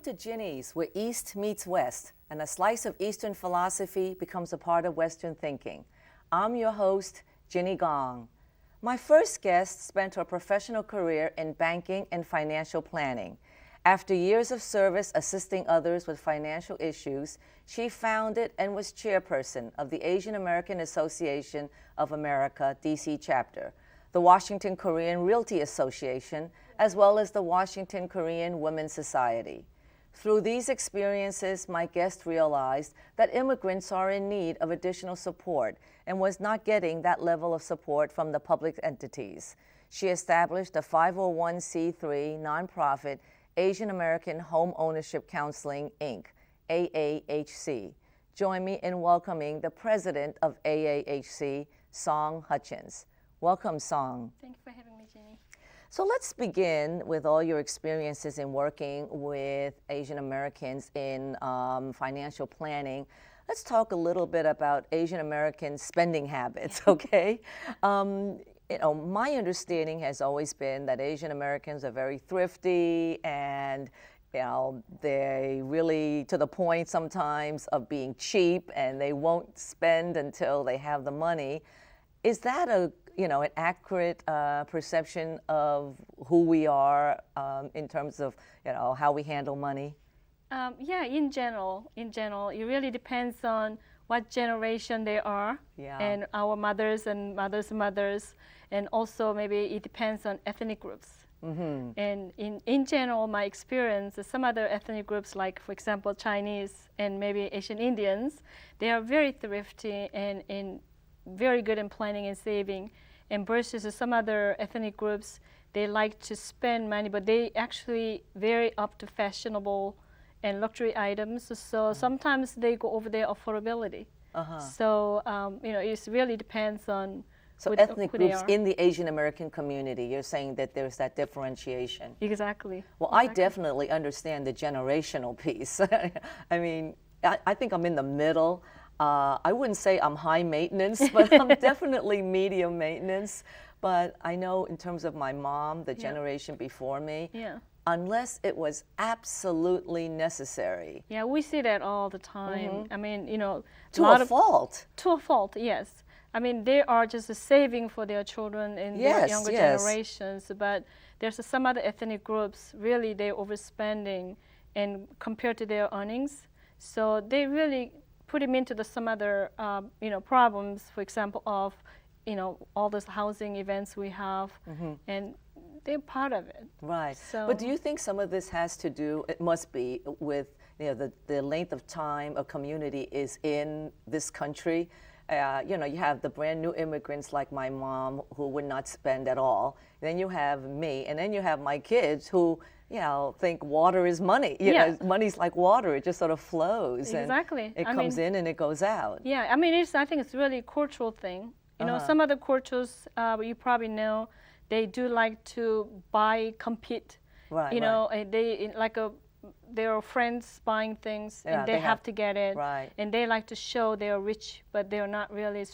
Welcome to Ginny's, where East meets West, and a slice of Eastern philosophy becomes a part of Western thinking. I'm your host, Ginny Gong. My first guest spent her professional career in banking and financial planning. After years of service assisting others with financial issues, she founded and was chairperson of the Asian American Association of America, D.C. chapter, the Washington Korean Realty Association, as well as the Washington Korean Women's Society. Through these experiences, my guest realized that immigrants are in need of additional support and was not getting that level of support from the public entities. She established a 501c3 nonprofit Asian American Home Ownership Counseling, Inc., AAHC. Join me in welcoming the president of AAHC, Song Hutchins. Welcome, Song. Thank you for having me, Ginny. So let's begin with all your experiences in working with Asian Americans in financial planning. Let's talk a little bit about Asian American spending habits, okay? My understanding has always been that Asian Americans are very thrifty and they really to the point sometimes of being cheap, and they won't spend until they have the money. Is that an accurate perception of who we are in terms of, how we handle money? Yeah, in general, it really depends on what generation they are, and our mothers and mothers' mothers, and also maybe it depends on ethnic groups. Mm-hmm. And in general, my experience, some other ethnic groups, like for example Chinese and maybe Asian Indians, they are very thrifty and very good in planning and saving, and versus some other ethnic groups, they like to spend money, but they actually very up to fashionable and luxury items. So sometimes they go over their affordability. So it really depends on so ethnic groups in the Asian American community. You're saying that there's that differentiation. Exactly. Well, I definitely understand the generational piece. I mean, I think I'm in the middle. I wouldn't say I'm high maintenance, but I'm definitely medium maintenance. But I know in terms of my mom, the generation before me, unless it was absolutely necessary. Yeah, we see that all the time. Mm-hmm. I mean, to a fault. To a fault, yes. I mean, they are just saving for their children in their younger generations. But there's some other ethnic groups, really, they're overspending and compared to their earnings. So they really put them into some other, problems, for example, of, all those housing events we have, and they're part of it. Right. So, but do you think some of this has to do, it must be, with the length of time a community is in this country? You have the brand new immigrants like my mom who would not spend at all. Then you have me, and then you have my kids who, think water is money. Money's like water; it just sort of flows. Exactly. And it comes in and it goes out. Yeah, I mean, I think it's really a cultural thing. Some other cultures, you probably know, they do like to compete. Right. They their friends buying things, and they have to get it. Right. And they like to show they're rich, but they're not really,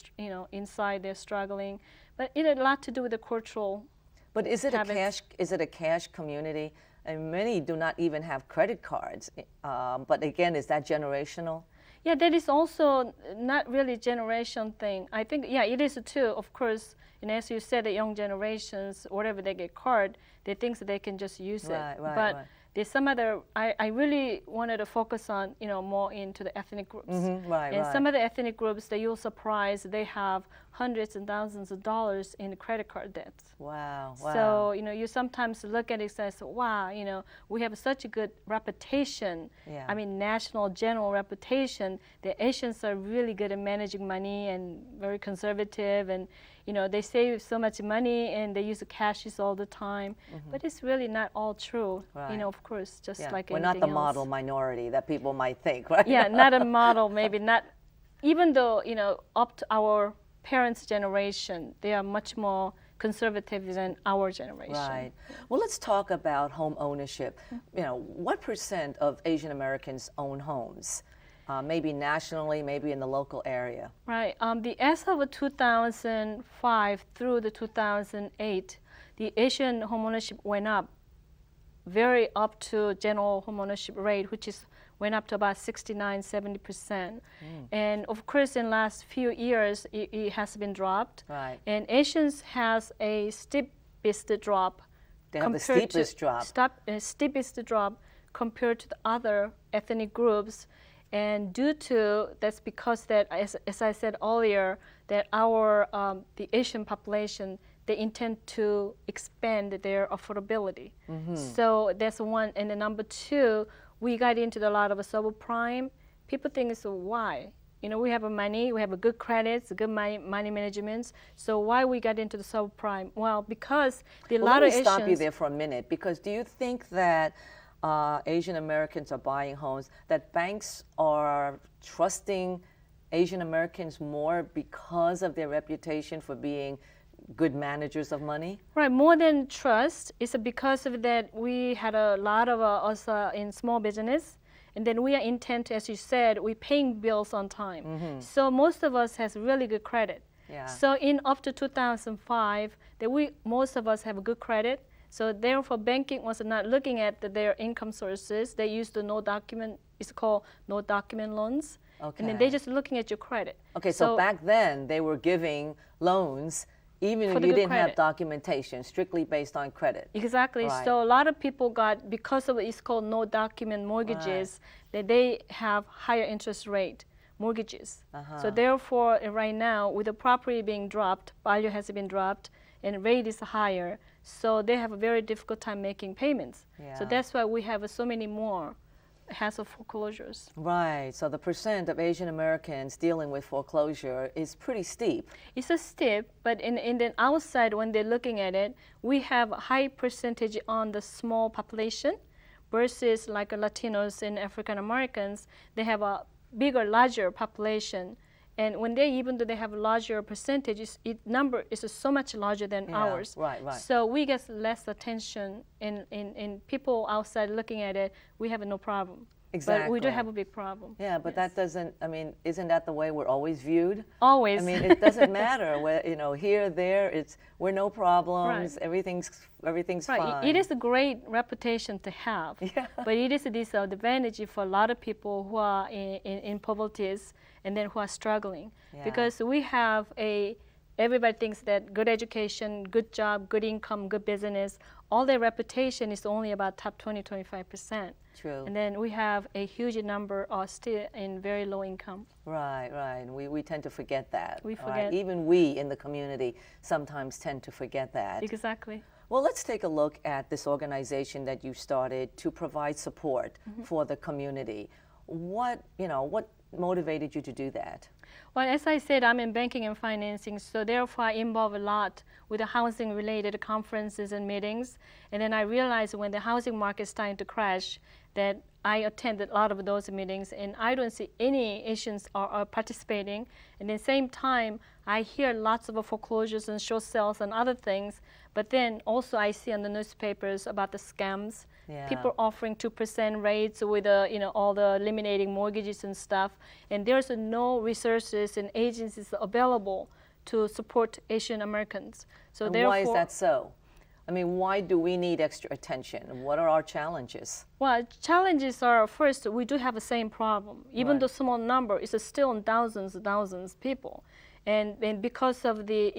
inside they're struggling. But it had a lot to do with the cultural. But is it a cash community? And many do not even have credit cards. But again, is that generational? Yeah, that is also not really generation thing. I think, it is too, of course. And as you said, the young generations, whatever they get card, they think that they can just use it. But there's some other, I really wanted to focus on, more into the ethnic groups. Mm-hmm, some of the ethnic groups that you'll surprise, they have hundreds and thousands of dollars in credit card debts. Wow. So, you sometimes look at it and say, wow, we have such a good reputation. I mean, national general reputation. The Asians are really good at managing money and very conservative, and they save so much money and they use the cashes all the time. Mm-hmm. But it's really not all true. Right. Of course, just like we're anything not the else. Model minority that people might think, right? Yeah, not a model, maybe not. Even though, up to our parents' generation, they are much more conservative than our generation. Right. Well, let's talk about home ownership. What % of Asian Americans own homes? Maybe nationally, maybe in the local area. Right. As of 2005 through the 2008, the Asian homeownership went up very up to general homeownership rate, which is went up to about 69-70%. And of course, in the last few years, it has been dropped. Right. And Asians has a steepest drop. They have the steepest drop. Steepest drop compared to the other ethnic groups. And that's because that, as I said earlier, that the Asian population, they intend to expand their affordability. So that's one. And then number two, we got into a lot of subprime. People think, so why? We have money, we have good credits, good money management. So why we got into the subprime? Well, because a lot of Asians. Let me stop you there for a minute, because do you think that Asian Americans are buying homes, that banks are trusting Asian Americans more because of their reputation for being good managers of money? Right, more than trust, it's because of that we had a lot of us in small business, and then we are intent, as you said, we're paying bills on time. So most of us has really good credit. Yeah. So in up to 2005, that most of us have good credit. So therefore, banking was not looking at their income sources. They used the no document. It's called no document loans. Okay. And then they're just looking at your credit. Okay, so back then they were giving loans even if you didn't have documentation, strictly based on credit. Exactly. Right. So a lot of people got, because of it's called no document mortgages, that they have higher interest rate mortgages. So therefore, right now, with the property being dropped, value has been dropped, and rate is higher, so they have a very difficult time making payments. So that's why we have so many more hassle foreclosures. Right, so the percent of Asian Americans dealing with foreclosure is pretty steep. It's a steep, but in the outside, when they're looking at it, we have a high percentage on the small population versus like Latinos and African Americans, they have a bigger, larger population. And when even though they have larger percentages, number is so much larger than ours. Right, right. So we get less attention in people outside looking at it. We have no problem. Exactly. But we do have a big problem. Yeah, but that doesn't, isn't that the way we're always viewed? Always. It doesn't matter where, here, there, we're no problems, everything's fine. It is a great reputation to have, but it is a disadvantage for a lot of people who are in poverty and then who are struggling. Because we have everybody thinks that good education, good job, good income, good business, all their reputation is only about top 20-25%. True. And then we have a huge number are still in very low income. Right, right. And we tend to forget that. We forget. Right? Even we in the community sometimes tend to forget that. Exactly. Well, let's take a look at this organization that you started to provide support for the community. What motivated you to do that? Well, as I said, I'm in banking and financing, so therefore I involve a lot with the housing-related conferences and meetings. And then I realized when the housing market is starting to crash that I attended a lot of those meetings, and I don't see any Asians are participating. And at the same time, I hear lots of foreclosures and short sales and other things. But then also I see on the newspapers about the scams. People offering 2% rates with all the eliminating mortgages and stuff, and there's no resources and agencies available to support Asian Americans. So and why is that so? Why do we need extra attention? What are our challenges? Well, challenges are, first, we do have the same problem. Even the small number is still in thousands of people. And because of the,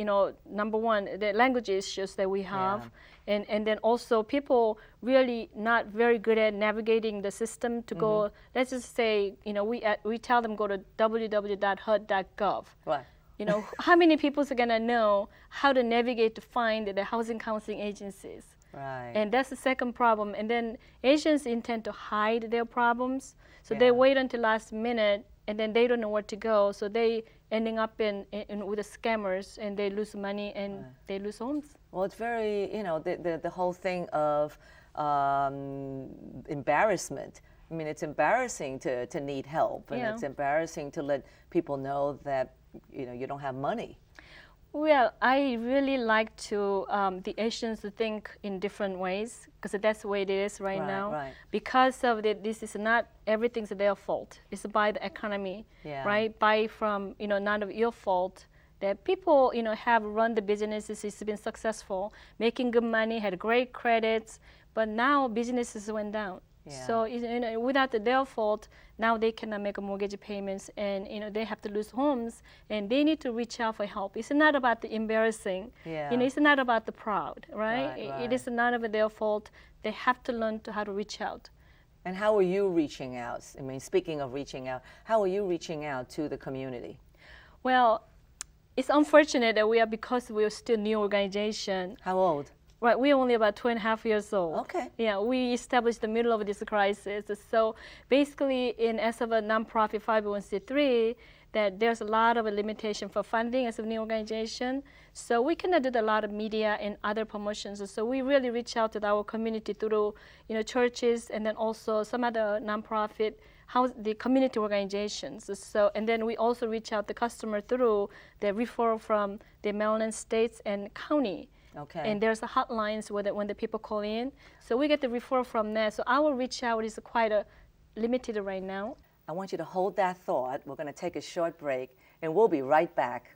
number one, the language issues that we have, and then also people really not very good at navigating the system to go, let's just say, we tell them go to www.hud.gov. Right. How many people are going to know how to navigate to find the housing counseling agencies? Right. And that's the second problem. And then Asians intend to hide their problems, so they wait until last minute, and then they don't know where to go, so they ending up in with the scammers, and they lose money and they lose homes. Well, it's very, the whole thing of embarrassment. It's embarrassing to need help, and it's embarrassing to let people know that you don't have money. Well, I really like to the Asians to think in different ways, because that's the way it is right now. Right. Because of this is not everything's their fault. It's by the economy, right? None of your fault. That people, have run the businesses, it's been successful, making good money, had great credits, but now businesses went down. Yeah. So without their fault, now they cannot make mortgage payments, and they have to lose homes, and they need to reach out for help. It's not about the embarrassing. Yeah. It's not about the proud, right? Right. It is none of their fault. They have to learn how to reach out. And how are you reaching out? I mean, speaking of reaching out, how are you reaching out to the community? Well, it's unfortunate that because we're still a new organization. How old? Right, we're only about 2.5 years old. Okay. Yeah, we established the middle of this crisis. So basically, as of a nonprofit 501c3, that there's a lot of a limitation for funding as a new organization. So we cannot do a lot of media and other promotions. So we really reach out to our community through, churches, and then also some other nonprofit the community organizations. So, and then we also reach out to customer through the referral from the Maryland states and county. Okay. And there's a hotlines when the people call in. So we get the referral from there. So our reach out is quite limited right now. I want you to hold that thought. We're going to take a short break, and we'll be right back.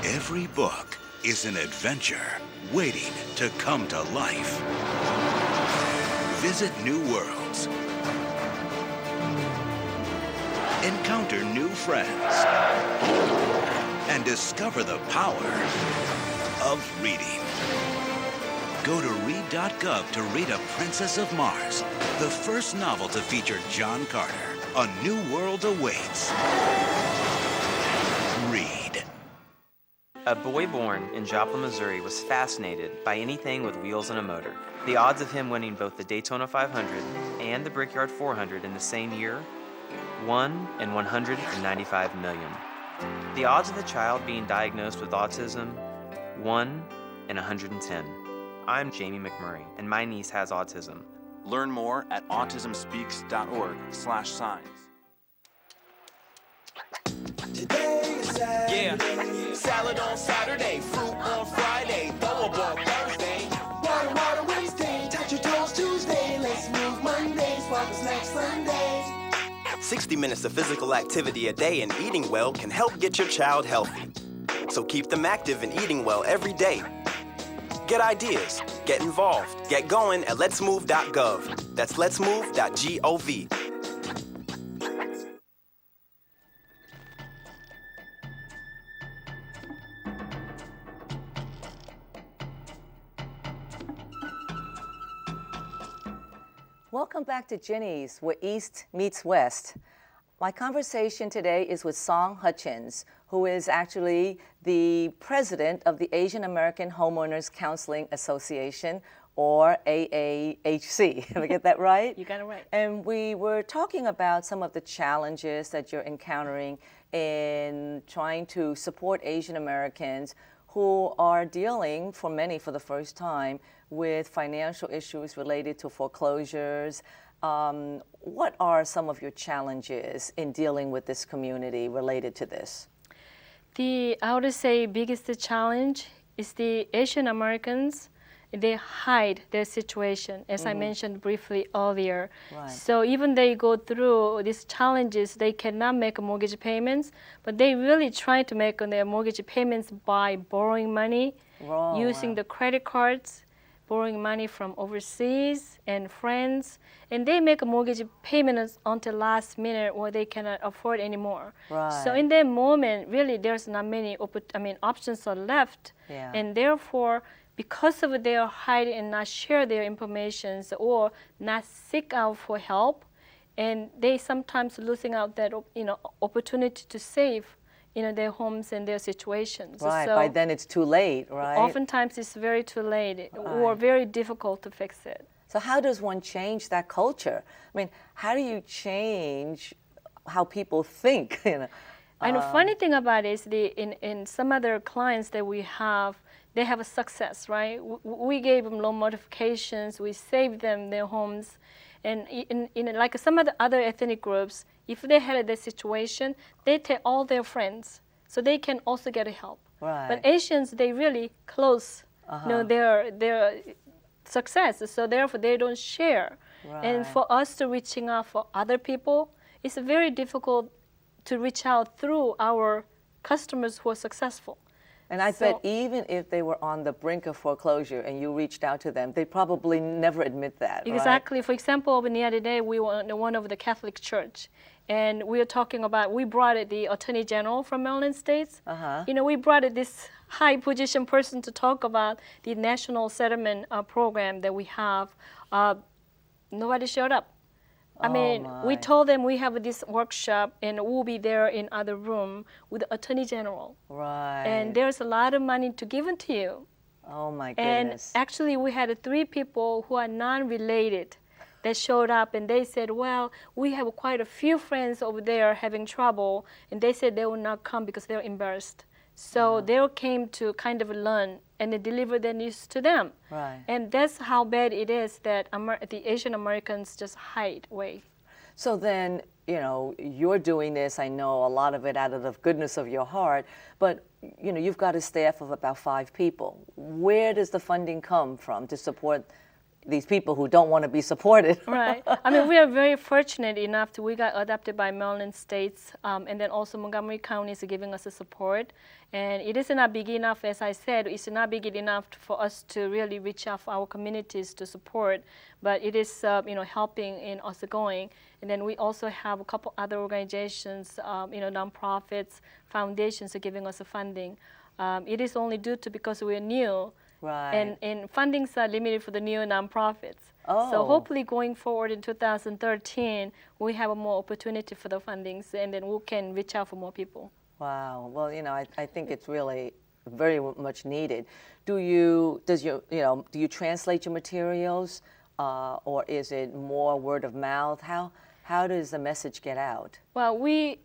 Every book is an adventure waiting to come to life. Visit new worlds. Encounter new friends. And discover the power of reading. Go to read.gov to read A Princess of Mars, the first novel to feature John Carter. A new world awaits. Read. A boy born in Joplin, Missouri was fascinated by anything with wheels and a motor. The odds of him winning both the Daytona 500 and the Brickyard 400 in the same year, 1 in 195 million. The odds of the child being diagnosed with autism, 1 in 110. I'm Jamie McMurray, and my niece has autism. Learn more at autismspeaks.org/signs. Today is Saturday. Salad on Saturday, fruit on Friday, throw a ball Thursday. Water Wednesday, touch your toes Tuesday. Let's move Monday, swap the snacks Sunday. 60 minutes of physical activity a day and eating well can help get your child healthy. So keep them active and eating well every day. Get ideas, get involved, get going at letsmove.gov. That's letsmove.gov. Welcome back to Ginny's, where East meets West. My conversation today is with Song Hutchins, who is actually the president of the Asian American Homeowners Counseling Association, or AAHC. Did I get that right? You got it right. And we were talking about some of the challenges that you're encountering in trying to support Asian Americans who are dealing, for many for the first time, with financial issues related to foreclosures. What are some of your challenges in dealing with this community related to this? I would say biggest challenge is the Asian Americans. They hide their situation, as I mentioned briefly earlier. Right. So even they go through these challenges, they cannot make mortgage payments, but they really try to make their mortgage payments by borrowing money, using the credit cards, borrowing money from overseas and friends, and they make a mortgage payments until last minute or they cannot afford anymore. Right. So in that moment, really, there's not many options are left, Yeah. and therefore, because of their hiding and not share their information or not seek out for help, and they sometimes losing out that opportunity to save their homes and their situations. Right, so by then it's too late, right? oftentimes it's very too late or very difficult to fix it. So how does one change that culture? I mean, how do you change how people think? And the funny thing about it is in some other clients that we have, they have a success, right? We gave them loan modifications, we saved them their homes, and in like some of the other ethnic groups, if they had that situation, they tell all their friends, so they can also get help. Right. But Asians, they really close, their success, so therefore they don't share. Right. And for us to reaching out for other people, it's very difficult to reach out through our customers who are successful. And I bet even if they were on the brink of foreclosure and you reached out to them, they probably never admit that. Exactly. Right? For example, the other day we were in one of the Catholic church, and we were talking about, we brought the Attorney General from Maryland States. You know, we brought this high position person to talk about the national settlement program that we have. Nobody showed up. I mean, we told them we have this workshop and we'll be there in other room with the Attorney General. Right. And there's a lot of money to give to you. Oh my goodness. And actually we had 3 people who are non-related that showed up, and they said, well, we have quite a few friends over there having trouble, and they said they will not come because they're embarrassed. So they came to kind of learn and deliver the news to them. Right. And that's how bad it is that the Asian Americans just hide away. So then, you know, you're doing this, I know a lot of it out of the goodness of your heart, but you know, you've got a staff of about 5 people. Where does the funding come from to support these people who don't want to be supported? Right. I mean, we are very fortunate enough we got adopted by Maryland States, and then also Montgomery County is giving us the support. And it is not big enough, as I said, it's not big enough for us to really reach out for our communities to support, but it is, you know, helping in us going. And then we also have a couple other organizations, you know, nonprofits, foundations are giving us the funding. It is only due to because we're new. Right. And fundings are limited for the new nonprofits. Oh. So hopefully going forward in 2013, we have more opportunity for the fundings, and then we can reach out for more people. Wow. Well, you know, I think it's really very much needed. Do you translate your materials, or is it more word of mouth? How does the message get out? Well,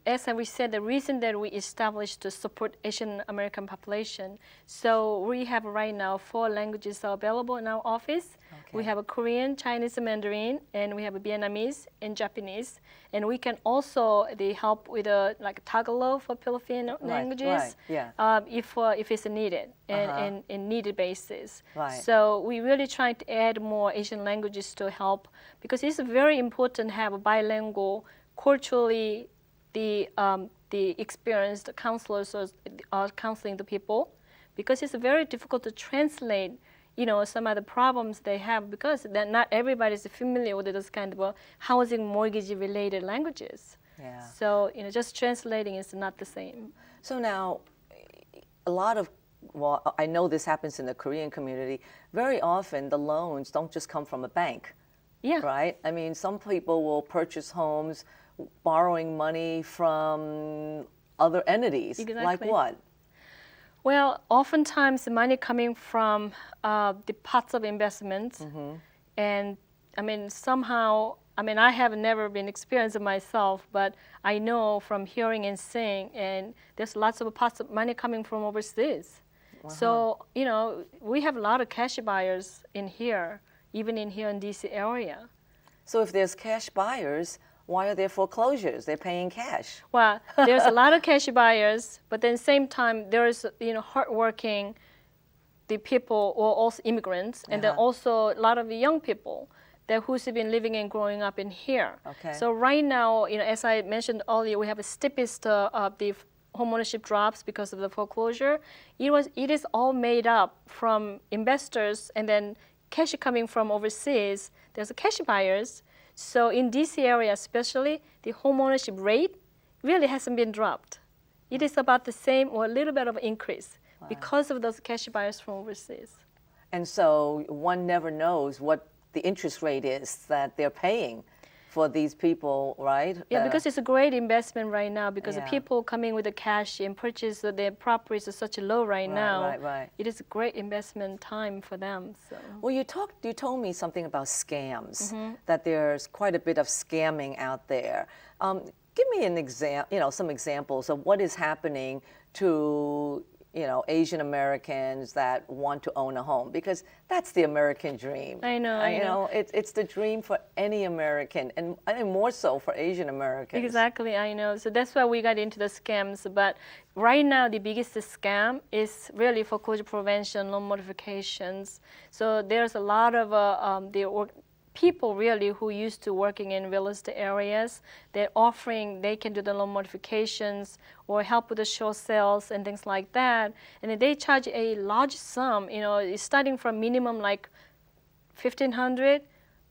as we said, the reason that we established to support Asian American population, so we have right now 4 languages available in our office. Okay. We have a Korean, Chinese, and Mandarin, and we have a Vietnamese and Japanese. And we can also help with like Tagalog for Filipino languages, yeah. If it's needed and needed basis. Right. So we really try to add more Asian languages to help, because it's very important to have a bilingual, culturally the experienced counselors are counseling the people, because it's very difficult to translate, you know, some of the problems they have, because not everybody is familiar with those kind of housing mortgage related languages. Yeah. So, you know, just translating is not the same. So now, I know this happens in the Korean community. Very often the loans don't just come from a bank. Yeah. Right? I mean, some people will purchase homes borrowing money from other entities. Exactly. Like what? Well, oftentimes the money coming from the pots of investments, and I mean, somehow, I mean, I have never been experienced myself, but I know from hearing and seeing, and there's lots of pots of money coming from overseas. So, you know, we have a lot of cash buyers in here, even in here in DC area. So if there's cash buyers, why are there foreclosures? They're paying cash. Well, there's a lot of cash buyers, but then same time there's, you know, hardworking the people, or also immigrants, and then also a lot of the young people that who's been living and growing up in here. Okay. So right now, you know, as I mentioned earlier, we have a steepest of the homeownership drops because of the foreclosure. It is all made up from investors and then cash coming from overseas. There's cash buyers. So in DC area especially, the homeownership rate really hasn't been dropped. It is about the same or a little bit of an increase because of those cash buyers from overseas. And so one never knows what the interest rate is that they're paying for these people, right? Yeah, because it's a great investment right now, because the people coming with the cash and purchase their properties are such low right now. Right. It is a great investment time for them. So. Well, you told me something about scams, that there's quite a bit of scamming out there. Give me some examples of what is happening to, you know, Asian Americans that want to own a home, because that's the American dream. I know. It's the dream for any American, and I think more so for Asian Americans. Exactly, I know. So that's why we got into the scams. But right now, the biggest scam is really foreclosure prevention, loan modifications. So there's a lot of people really who used to working in real estate areas. They're offering, they can do the loan modifications or help with the short sales and things like that. And then they charge a large sum, it's starting from minimum like $1,500,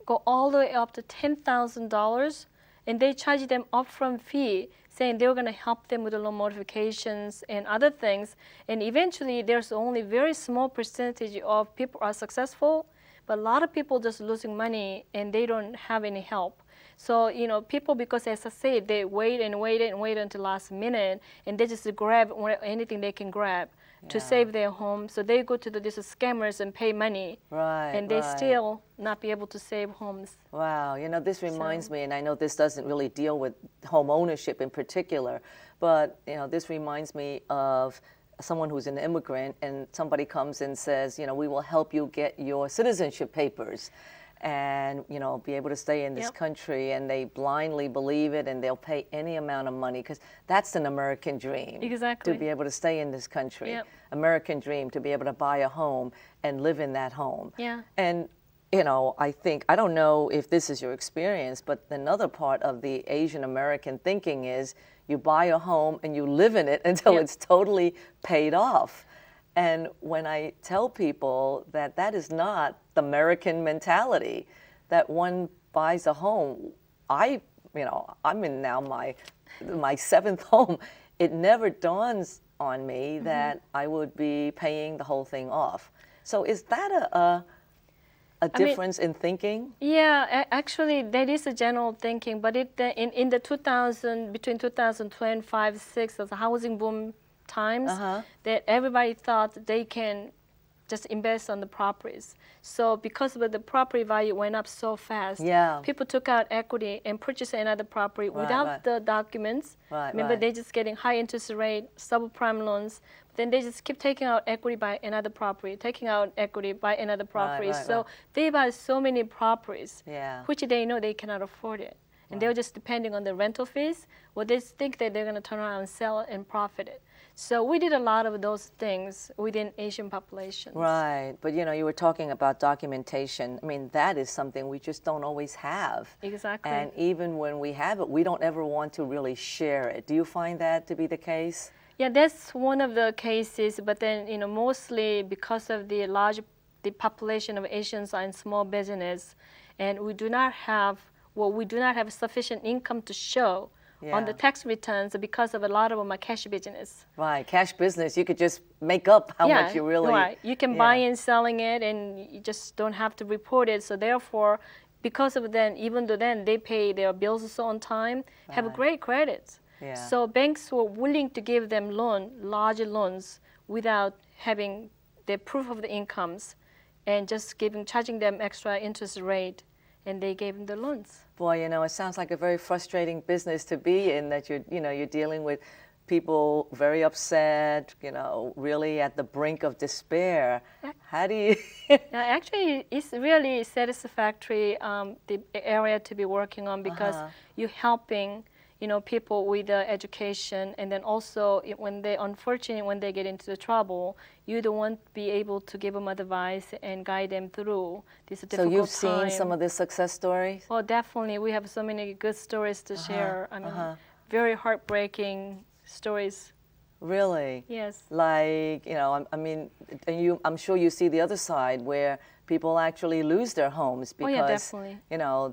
go all the way up to $10,000. And they charge them upfront fee, saying they were going to help them with the loan modifications and other things. And eventually, there's only very small percentage of people are successful, but a lot of people just losing money and they don't have any help. So, people, because as I said, they wait and wait and wait until last minute, and they just grab anything they can grab to save their home. So they go to these scammers and pay money, and they still not be able to save homes. Wow, this reminds me, and I know this doesn't really deal with home ownership in particular, but this reminds me of someone who's an immigrant, and somebody comes and says, we will help you get your citizenship papers and be able to stay in this country, and they blindly believe it, and they'll pay any amount of money because that's an American dream. Exactly. To be able to stay in this country. Yep. American dream to be able to buy a home and live in that home. Yeah. And I don't know if this is your experience, but another part of the Asian American thinking is you buy a home and you live in it until it's totally paid off. And when I tell people that that is not the American mentality, that one buys a home, I'm in now my seventh home. It never dawns on me that I would be paying the whole thing off. So is that a difference in thinking? Yeah, actually, that is a general thinking. But in the between 2005, 6, of the housing boom times, that everybody thought they can just invest on the properties. So because of the property value went up so fast, people took out equity and purchased another property without the documents. Remember, they're just getting high interest rate, subprime loans. Then they just keep taking out equity by another property, taking out equity by another property. So they buy so many properties, which they know they cannot afford it. And they're just depending on the rental fees, or they think that they're going to turn around and sell it and profit it. So we did a lot of those things within Asian populations. Right, but you were talking about documentation. I mean, that is something we just don't always have. Exactly. And even when we have it, we don't ever want to really share it. Do you find that to be the case? Yeah, that's one of the cases, but then, mostly because of the population of Asians are in small business, and we do not have sufficient income to show on the tax returns because of a lot of them are cash business. Right, cash business, you could just make up how much you really... Right, you can buy and selling it, and you just don't have to report it. So therefore, because of then, even though then they pay their bills on time, have great credits. So banks were willing to give them larger loans without having the proof of the incomes, and just charging them extra interest rate, and they gave them the loans. Boy, it sounds like a very frustrating business to be in, that you're dealing with people very upset, really at the brink of despair. How do you... Actually, it's really satisfactory, the area to be working on, because you're helping people with education, and then also when they get into the trouble, you don't want to be able to give them advice and guide them through this difficult time. So you've seen some of the success stories? Oh, definitely. We have so many good stories to share. I mean, very heartbreaking stories. Really? Yes. Like, I'm sure you see the other side where people actually lose their homes because,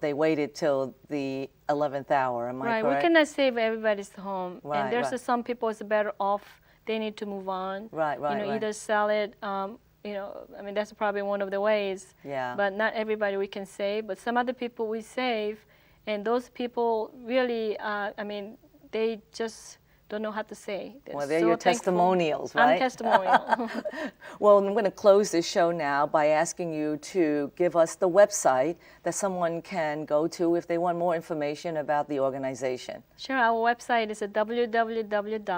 they waited till the 11th hour. Am I correct? Right. We cannot save everybody's home. And there's some people it's better off. They need to move on. Either sell it. That's probably one of the ways. Yeah. But not everybody we can save. But some other people we save, and those people really, they just don't know how to say. Well, they're your testimonials, right? I'm testimonial. Well, I'm going to close this show now by asking you to give us the website that someone can go to if they want more information about the organization. Sure. Our website is at www.aa-hc.org.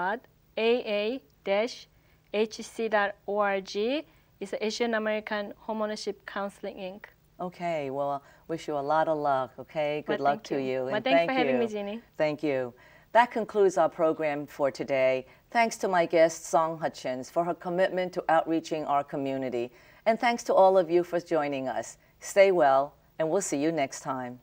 It's Asian American Homeownership Counseling, Inc. Okay. Well, I wish you a lot of luck, okay? Good luck to you. Well, thanks for having me, Ginny. Thank you. That concludes our program for today. Thanks to my guest, Song Hutchins, for her commitment to outreaching our community. And thanks to all of you for joining us. Stay well and we'll see you next time.